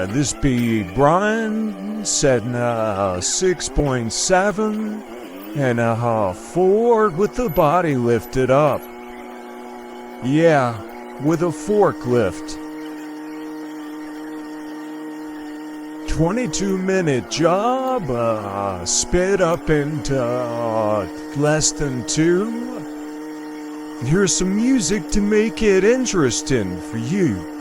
This be Brian setting 6.7 and forward with the body lifted up. Yeah, with a forklift. 22-minute job, sped up into less than 2. Here's some music to make it interesting for you.